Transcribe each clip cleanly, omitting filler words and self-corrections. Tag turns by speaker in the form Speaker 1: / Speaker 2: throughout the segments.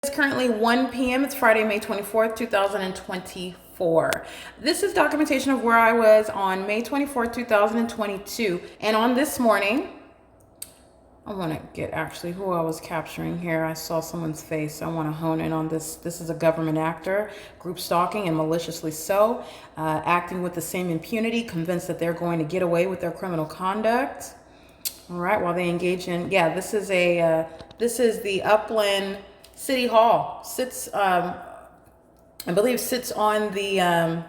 Speaker 1: Currently 1 p.m. It's Friday, May 24th, 2024. This is documentation of where I was on May 24th, 2022. And on this morning, I want to get actually who I was capturing here. I saw someone's face. I want to hone in on this. This is a government actor, group stalking and maliciously so, acting with the same impunity, convinced that they're going to get away with their criminal conduct. All right, while they engage in, this is the Upland City Hall. Sits, I believe, sits on the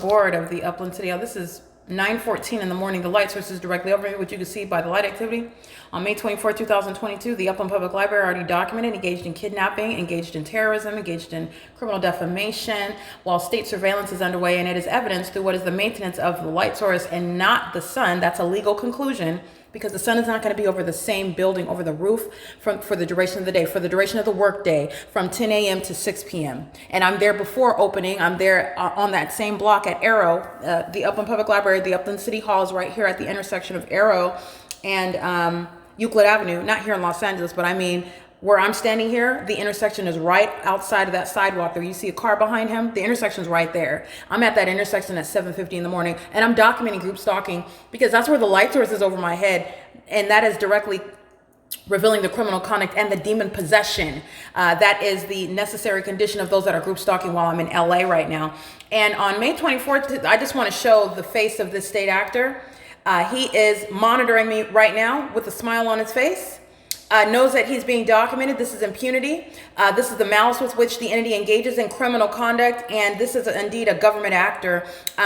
Speaker 1: board of the Upland City Hall. This is 9:14 in the morning. The light source is directly over me, which you can see by the light activity. On May 24, 2022, the Upland Public Library already documented engaged in kidnapping, engaged in terrorism, engaged in criminal defamation, while state surveillance is underway, and it is evidenced through what is the maintenance of the light source and not the sun. That's a legal conclusion, because the sun is not going to be over the same building, over the roof for the duration of the day, for the duration of the work day, from 10 a.m. to 6 p.m. And I'm there before opening. I'm there on that same block at Arrow. The Upland Public Library, the Upland City Hall is right here at the intersection of Arrow and Euclid Avenue. Not here in Los Angeles, but I mean, where I'm standing here, the intersection is right outside of that sidewalk there. You see a car behind him? The intersection's right there. I'm at that intersection at 7:50 in the morning, and I'm documenting group stalking because that's where the light source is over my head, and that is directly revealing the criminal conduct and the demon possession. That is the necessary condition of those that are group stalking while I'm in LA right now. And on May 24th, I just want to show the face of this state actor. He is monitoring me right now with a smile on his face. Knows that he's being documented. This is impunity. This is the malice with which the entity engages in criminal conduct. And this is indeed a government actor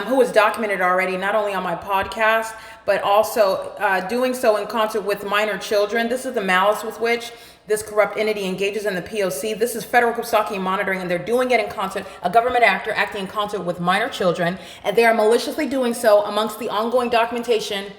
Speaker 1: who is documented already, not only on my podcast, but also doing so in concert with minor children. This is the malice with which this corrupt entity engages in the P.O.C. This is federal group stalking and monitoring, and they're doing it in concert, a government actor acting in concert with minor children, and they are maliciously doing so amongst the ongoing documentation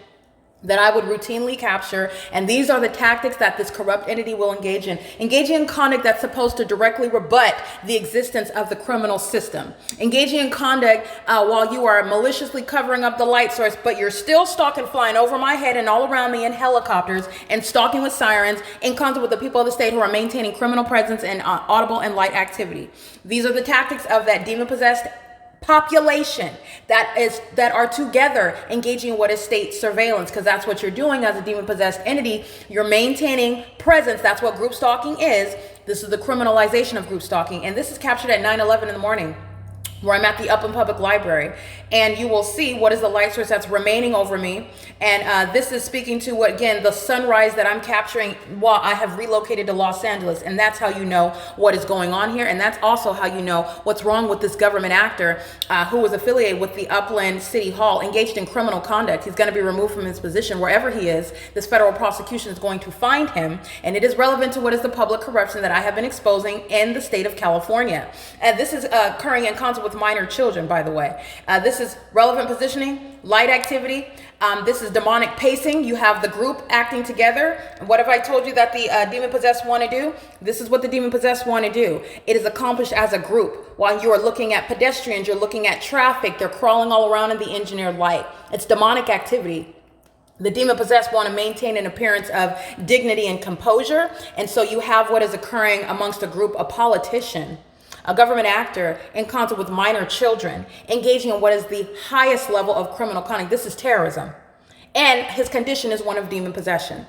Speaker 1: that I would routinely capture. And these are the tactics that this corrupt entity will engage in. Engaging in conduct that's supposed to directly rebut the existence of the criminal system. Engaging in conduct while you are maliciously covering up the light source, but you're still stalking, flying over my head and all around me in helicopters and stalking with sirens in concert with the people of the state who are maintaining criminal presence and audible and light activity. These are the tactics of that demon-possessed population that are together engaging in what is state surveillance, because that's what you're doing as a demon-possessed entity. You're maintaining presence. That's what group stalking is. This is the criminalization of group stalking, and this is captured at 9:11 in the morning, where I'm at the Upland Public Library, and you will see what is the light source that's remaining over me. And this is speaking to what, again, the sunrise that I'm capturing while I have relocated to Los Angeles. And that's how you know what is going on here. And that's also how you know what's wrong with this government actor who was affiliated with the Upland City Hall, engaged in criminal conduct. He's going to be removed from his position wherever he is. This federal prosecution is going to find him. And it is relevant to what is the public corruption that I have been exposing in the state of California. And this is occurring in concert with minor children, by the way. This is relevant positioning, light activity. This is demonic pacing. You have the group acting together. What have I told you that the demon-possessed want to do? This is what the demon-possessed want to do. It is accomplished as a group. While you are looking at pedestrians, you're looking at traffic. They're crawling all around in the engineered light. It's demonic activity. The demon-possessed want to maintain an appearance of dignity and composure. And so you have what is occurring amongst a group, a politician, a government actor in concert with minor children, engaging in what is the highest level of criminal conduct. This is terrorism. And his condition is one of demon possession.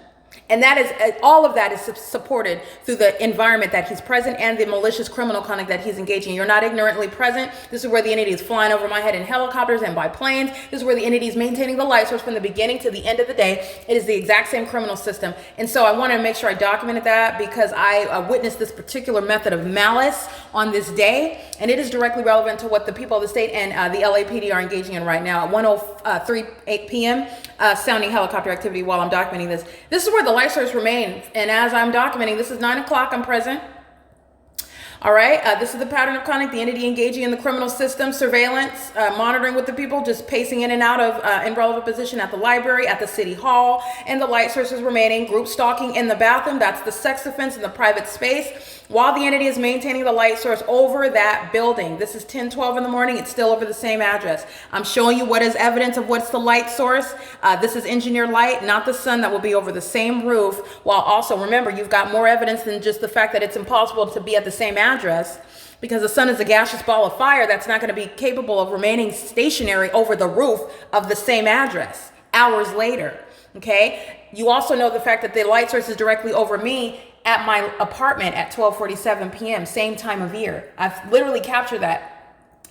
Speaker 1: And that is, all of that is supported through the environment that he's present and the malicious criminal conduct that he's engaging. You're not ignorantly present. This is where the entity is flying over my head in helicopters and by planes. This is where the entity is maintaining the light source from the beginning to the end of the day. It is the exact same criminal system. And so I want to make sure I documented that because I witnessed this particular method of malice on this day. And it is directly relevant to what the people of the state and the LAPD are engaging in right now at 1:03 p.m. Sounding helicopter activity while I'm documenting this. This is where the light source remain. And as I'm documenting, this is 9 o'clock, I'm present. All right, this is the pattern of conduct, the entity engaging in the criminal system, surveillance, monitoring with the people, just pacing in and out of irrelevant position at the library, at the city hall, and the light sources remaining, group stalking in the bathroom, that's the sex offense in the private space, while the entity is maintaining the light source over that building. This is 10:12 in the morning, it's still over the same address. I'm showing you what is evidence of what's the light source. This is engineered light, not the sun, that will be over the same roof, while also, remember, you've got more evidence than just the fact that it's impossible to be at the same address, because the sun is a gaseous ball of fire that's not going to be capable of remaining stationary over the roof of the same address hours later. Okay, you also know the fact that the light source is directly over me at my apartment at 12:47 p.m. same time of year. I've literally captured that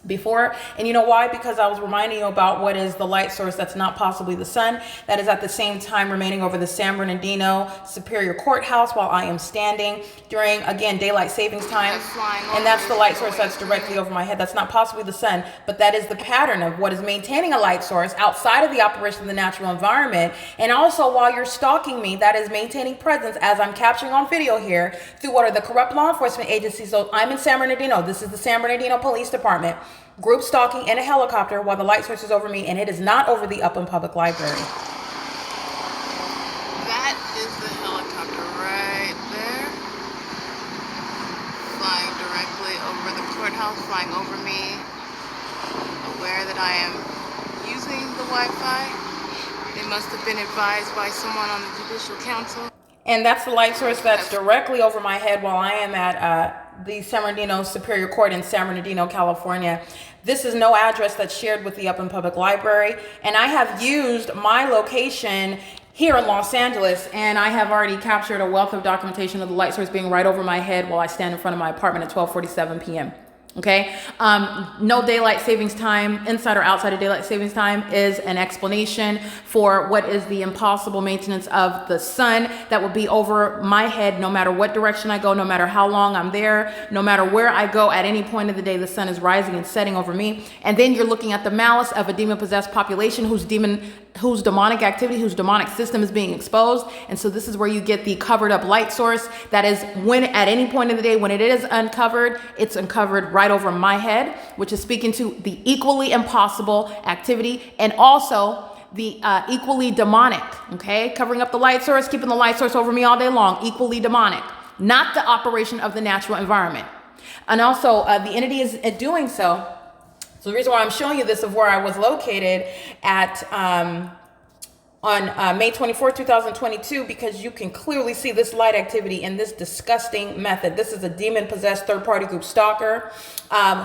Speaker 1: before, and you know why? Because I was reminding you about what is the light source that's not possibly the sun, that is at the same time remaining over the San Bernardino Superior Courthouse while I am standing during, again, daylight savings time, and that's the light source that's directly over my head. That's not possibly the sun, but that is the pattern of what is maintaining a light source outside of the operation of the natural environment, and also while you're stalking me, that is maintaining presence as I'm capturing on video here through what are the corrupt law enforcement agencies. So I'm in San Bernardino, this is the San Bernardino Police Department, group stalking in a helicopter while the light source is over me, and it is not over the Upland Public Library.
Speaker 2: That is the helicopter right there, flying directly over the courthouse, flying over me, aware that I am using the Wi-Fi. They must have been advised by someone on the Judicial Council.
Speaker 1: And that's the light source that's directly over my head while I am at the San Bernardino Superior Court in San Bernardino, California. This is no address that's shared with the Upland Public Library. And I have used my location here in Los Angeles, and I have already captured a wealth of documentation of the light source being right over my head while I stand in front of my apartment at 12:47 p.m. Okay, no daylight savings time, inside or outside of daylight savings time, is an explanation for what is the impossible maintenance of the sun that will be over my head no matter what direction I go, no matter how long I'm there, no matter where I go. At any point of the day, the sun is rising and setting over me. And then you're looking at the malice of a demon-possessed population whose demonic activity, whose demonic system is being exposed. And so this is where you get the covered up light source. That is when at any point of the day, when it is uncovered, it's uncovered right over my head, which is speaking to the equally impossible activity and also the equally demonic, okay? Covering up the light source, keeping the light source over me all day long, equally demonic, not the operation of the natural environment. And also the entity is doing so. So the reason why I'm showing you this of where I was located at on May 24, 2022, because you can clearly see this light activity in this disgusting method. This is a demon-possessed third-party group stalker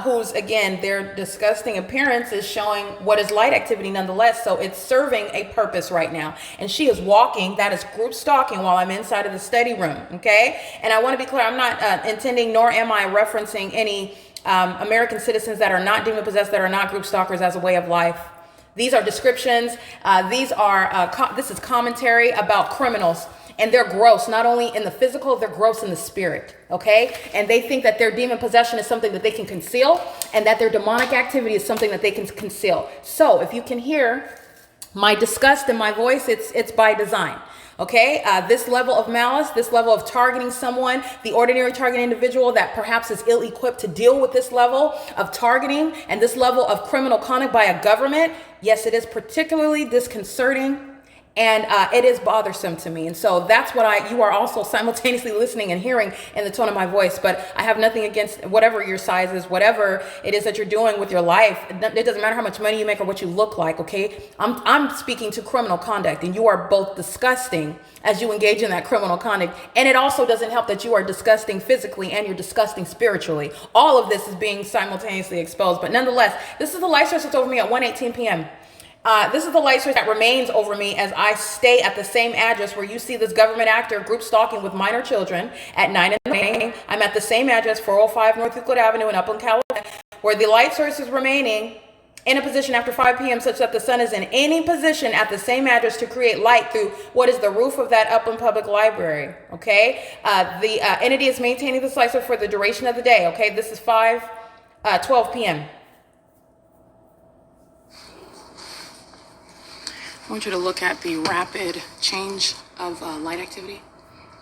Speaker 1: who's, again, their disgusting appearance is showing what is light activity nonetheless. So it's serving a purpose right now. And she is walking, that is group stalking while I'm inside of the study room, okay? And I want to be clear, I'm not intending nor am I referencing any American citizens that are not demon-possessed, that are not group stalkers as a way of life. These are descriptions. This is commentary about criminals, and they're gross, not only in the physical, they're gross in the spirit, okay? And they think that their demon possession is something that they can conceal, and that their demonic activity is something that they can conceal. So if you can hear my disgust in my voice, it's by design. Okay, this level of malice, this level of targeting someone, the ordinary targeted individual that perhaps is ill-equipped to deal with this level of targeting and this level of criminal conduct by a government, yes, it is particularly disconcerting. And it is bothersome to me. And so that's what you are also simultaneously listening and hearing in the tone of my voice. But I have nothing against whatever your size is, whatever it is that you're doing with your life. It doesn't matter how much money you make or what you look like, okay? I'm speaking to criminal conduct, and you are both disgusting as you engage in that criminal conduct. And it also doesn't help that you are disgusting physically and you're disgusting spiritually. All of this is being simultaneously exposed. But nonetheless, this is the light source that's over me at 1:18 p.m. This is the light source that remains over me as I stay at the same address where you see this government actor group stalking with minor children at 9 in the morning. I'm at the same address, 405 North Euclid Avenue in Upland, California, where the light source is remaining in a position after 5 p.m. such that the sun is in any position at the same address to create light through what is the roof of that Upland Public Library, okay? The entity is maintaining this light source for the duration of the day, okay? This is 12 p.m.
Speaker 2: I want you to look at the rapid change of light activity.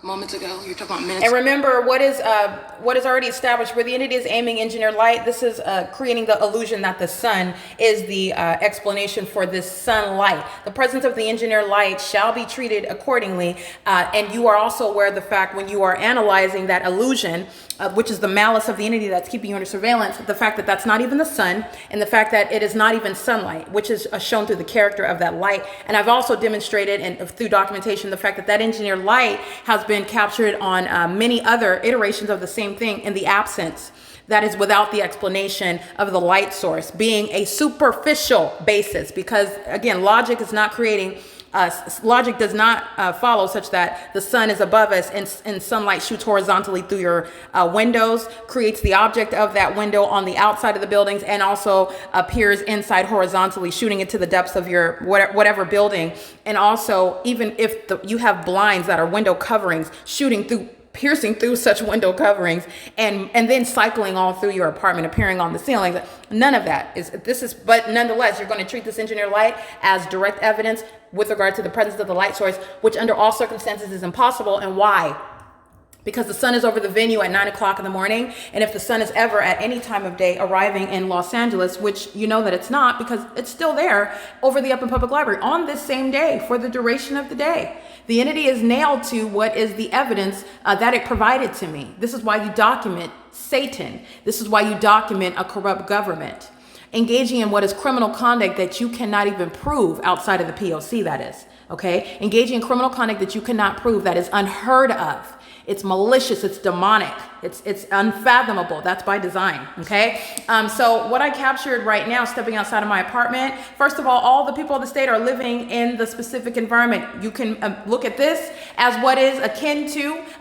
Speaker 2: moments ago. You're talking about minutes.
Speaker 1: And remember, what is already established, where the entity is aiming engineered light, this is creating the illusion that the sun is the explanation for this sunlight. The presence of the engineered light shall be treated accordingly. And you are also aware of the fact, when you are analyzing that illusion, which is the malice of the entity that's keeping you under surveillance, the fact that that's not even the sun, and the fact that it is not even sunlight, which is shown through the character of that light. And I've also demonstrated, and through documentation, the fact that that engineered light has been captured on many other iterations of the same thing in the absence, that is without the explanation of the light source being a superficial basis, because again, logic is not creating logic does not follow such that the sun is above us and sunlight shoots horizontally through your windows, creates the object of that window on the outside of the buildings, and also appears inside horizontally, shooting into the depths of your whatever building. And also, even if you have blinds that are window coverings, piercing through such window coverings, and then cycling all through your apartment, appearing on the ceilings. None of that but nonetheless, you're going to treat this engineered light as direct evidence with regard to the presence of the light source, which under all circumstances is impossible. And why? Because the sun is over the venue at 9 o'clock in the morning. And if the sun is ever at any time of day arriving in Los Angeles, which you know that it's not, because it's still there over the Upland Public Library on this same day for the duration of the day. The entity is nailed to what is the evidence that it provided to me. This is why you document Satan. This is why you document a corrupt government engaging in what is criminal conduct that you cannot even prove outside of the P.O.C. that is, okay? Engaging in criminal conduct that you cannot prove, that is unheard of. It's malicious, it's demonic, it's unfathomable. That's by design, okay? So what I captured right now, stepping outside of my apartment, first of all the people of the state are living in the specific environment. You can look at this as what is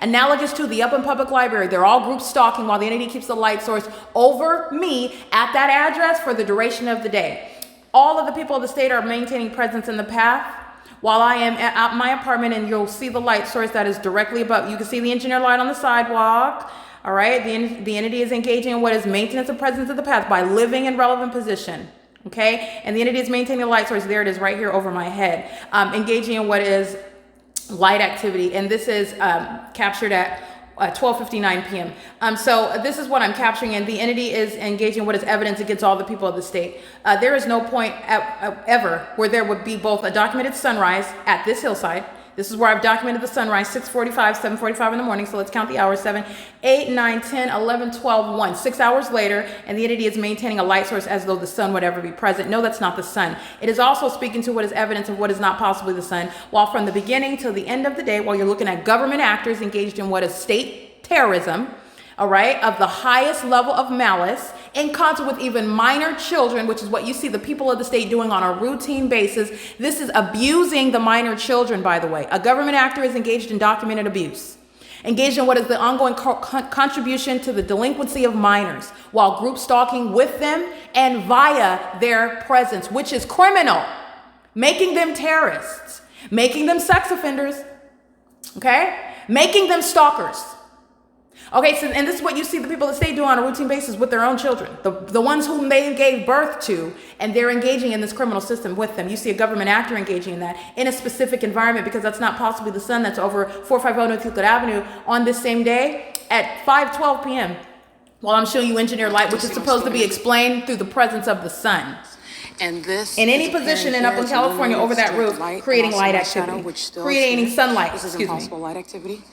Speaker 1: analogous to the Upland Public Library. They're all group stalking while the entity keeps the light source over me at that address for the duration of the day. All of the people of the state are maintaining presence in the path while I am at my apartment, and you'll see the light source that is directly above. You can see the engineered light on the sidewalk. All right, the entity is engaging in what is maintenance of presence of the path by living in relevant position. Okay, and the entity is maintaining the light source. There it is, right here over my head, engaging in what is light activity, and this is captured at 12:59 p.m. So this is what I'm capturing, and the entity is engaging what is evidence against all the people of the state. There is no point ever where there would be both a documented sunrise at this hillside. This is where I've documented the sunrise, 6:45, 7:45 in the morning. So let's count the hours: 7, 8, 9, 10, 11, 12, 1. 6 hours later, and the entity is maintaining a light source as though the sun would ever be present. No, that's not the sun. It is also speaking to what is evidence of what is not possibly the sun, while from the beginning till the end of the day, while you're looking at government actors engaged in what is state terrorism, all right, of the highest level of malice, in concert with even minor children, which is what you see the people of the state doing on a routine basis. This is abusing the minor children, by the way. A government actor is engaged in documented abuse, engaged in what is the ongoing contribution to the delinquency of minors, while group stalking with them and via their presence, which is criminal, making them terrorists, making them sex offenders, okay, making them stalkers. Okay, so, and this is what you see the people of the state do on a routine basis with their own children, the ones whom they gave birth to, and they're engaging in this criminal system with them. You see a government actor engaging in that in a specific environment, because that's not possibly the sun that's over 450 North Euclid Avenue on this same day at 5:12 p.m. while I'm showing you engineered light, which is supposed to be explained through the presence of the sun.
Speaker 2: And this
Speaker 1: in any position in Upland, California, over that roof, creating light activity, creating sunlight.
Speaker 2: This is impossible light activity.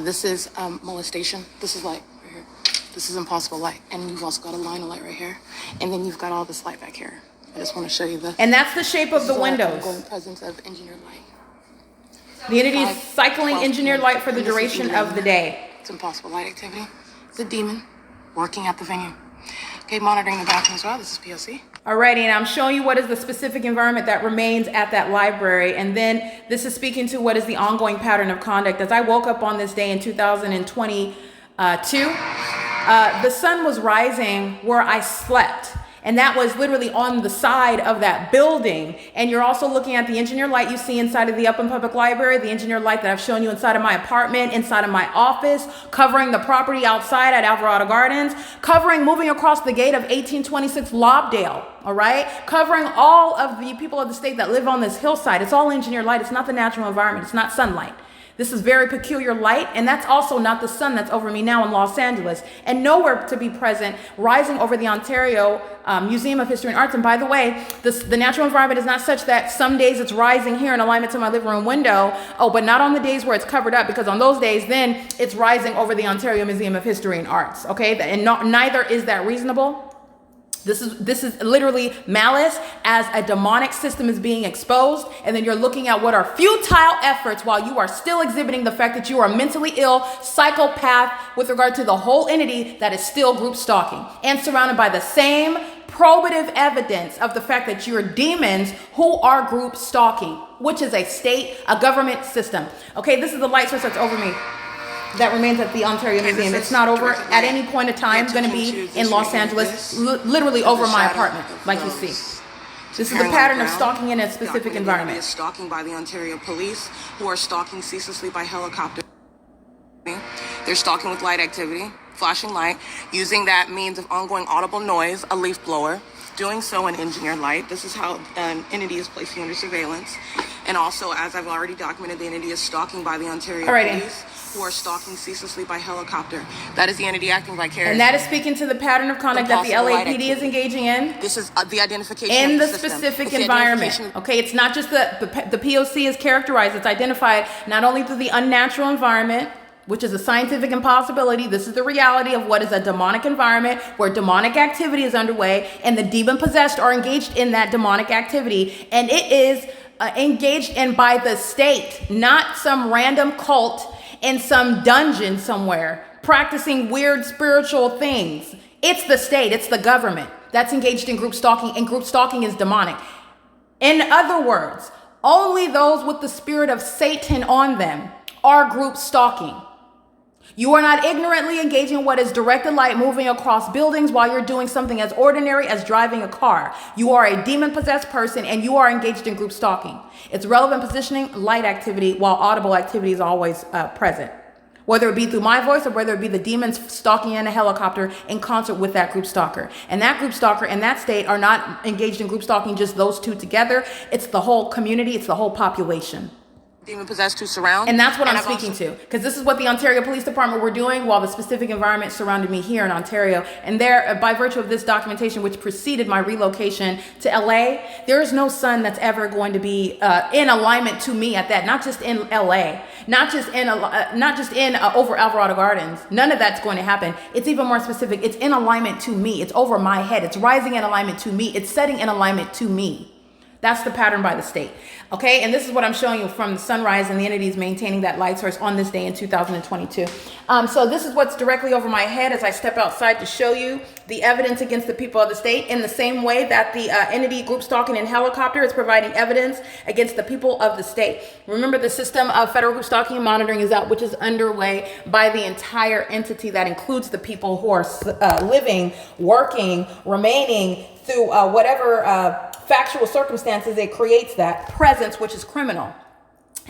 Speaker 2: This is molestation. This is light right here. This is impossible light. And you've also got a line of light right here. And then you've got all this light back here. I just want to show you this.
Speaker 1: And that's the shape of the windows.
Speaker 2: Ongoing presence of engineered light.
Speaker 1: The entity is cycling engineered light for the duration of the day.
Speaker 2: It's impossible light activity. It's a demon working at the venue. Okay, monitoring the bathroom as well. This is P.O.C.
Speaker 1: Alrighty, and I'm showing you what is the specific environment that remains at that library. And then this is speaking to what is the ongoing pattern of conduct. As I woke up on this day in 2022, the sun was rising where I slept. And that was literally on the side of that building. And you're also looking at the engineered light you see inside of the Upland Public Library, the engineered light that I've shown you inside of my apartment, inside of my office, covering the property outside at Alvarado Gardens, moving across the gate of 1826 Lobdale, all right? Covering all of the people of the state that live on this hillside. It's all engineered light. It's not the natural environment. It's not sunlight. This is very peculiar light, and that's also not the sun that's over me now in Los Angeles. And nowhere to be present, rising over the Ontario Museum of History and Arts. And by the way, the natural environment is not such that some days it's rising here in alignment to my living room window. Oh, but not on the days where it's covered up, because on those days, then it's rising over the Ontario Museum of History and Arts. Okay, and neither is that reasonable. This is literally malice as a demonic system is being exposed, and then you're looking at what are futile efforts while you are still exhibiting the fact that you are a mentally ill psychopath with regard to the whole entity that is still group stalking and surrounded by the same probative evidence of the fact that you're demons who are group stalking, which is a government system. Okay, this is the light source that's over me. That remains at the Ontario Museum. It's not over at any point of time. It's going to be in Los Angeles, literally over my apartment, like you see. This is the pattern of stalking in a specific environment.
Speaker 3: Stalking by the Ontario police, who are stalking ceaselessly by helicopter. They're stalking with light activity, flashing light, using that means of ongoing audible noise, a leaf blower, doing so in engineered light. This is how an entity is placed under surveillance. And also, as I've already documented, the entity is stalking by the Ontario police, who are stalking ceaselessly by helicopter. That is the entity acting vicariously.
Speaker 1: And that is speaking to the pattern of conduct that the LAPD is engaging in.
Speaker 3: This is the identification
Speaker 1: in
Speaker 3: of
Speaker 1: the specific environment. Okay, it's not just the P.O.C. is characterized. It's identified not only through the unnatural environment, which is a scientific impossibility. This is the reality of what is a demonic environment where demonic activity is underway, and the demon possessed are engaged in that demonic activity, and it is engaged in by the state, not some random cult in some dungeon somewhere practicing weird spiritual things. It's the state, it's the government that's engaged in group stalking, and group stalking is demonic. In other words, only those with the spirit of Satan on them are group stalking. You are not ignorantly engaging in what is directed light moving across buildings while you're doing something as ordinary as driving a car. You are a demon-possessed person, and you are engaged in group stalking. It's relevant positioning, light activity, while audible activity is always present. Whether it be through my voice or whether it be the demons stalking in a helicopter in concert with that group stalker. And that group stalker and that state are not engaged in group stalking, just those two together. It's the whole community, it's the whole population.
Speaker 3: Demon possessed to surround.
Speaker 1: And that's what I'm speaking to, because this is what the Ontario Police Department were doing while the specific environment surrounded me here in Ontario. And there, by virtue of this documentation, which preceded my relocation to LA, there is no sun that's ever going to be in alignment to me at that. Not just in LA, not just in over Alvarado Gardens. None of that's going to happen. It's even more specific. It's in alignment to me. It's over my head. It's rising in alignment to me. It's setting in alignment to me. That's the pattern by the state. Okay, and this is what I'm showing you from the sunrise and the entities maintaining that light source on this day in 2022. So this is what's directly over my head as I step outside to show you the evidence against the people of the state, in the same way that the entity group stalking in helicopter is providing evidence against the people of the state. Remember, the system of federal group stalking and monitoring is that which is underway by the entire entity that includes the people who are living, working, remaining through whatever factual circumstances. It creates that presence, which is criminal,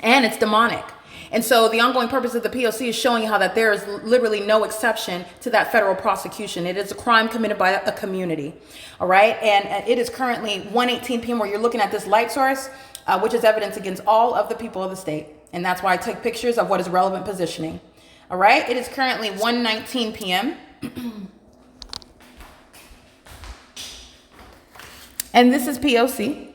Speaker 1: and it's demonic. And so the ongoing purpose of the P.O.C. is showing you how that there is literally no exception to that federal prosecution. It is a crime committed by a community. All right. And it is currently 1:18 p.m. where you're looking at this light source, which is evidence against all of the people of the state. And that's why I took pictures of what is relevant positioning. All right. It is currently 1:19 p.m. And this is P.O.C.